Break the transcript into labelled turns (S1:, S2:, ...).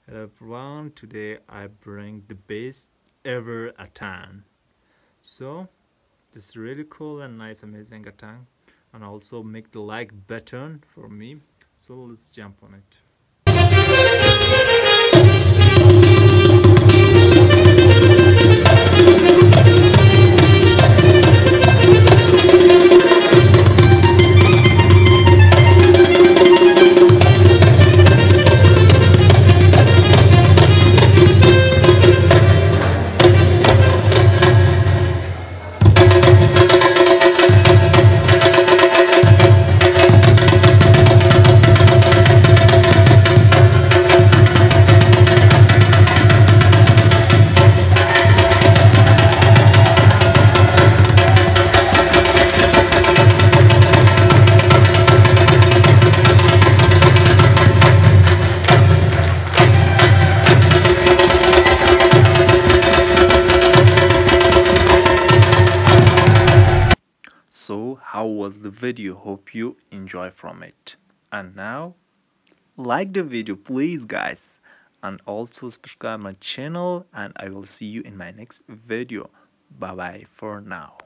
S1: Hello everyone, today I bring the best ever Attan. So this is really cool and nice, amazing Attan, and also make the like button for me. So let's jump on it. So how was the video? Hope you enjoy from it. And now like the video please guys, and also subscribe my channel, and I will see you in my next video. Bye bye for now.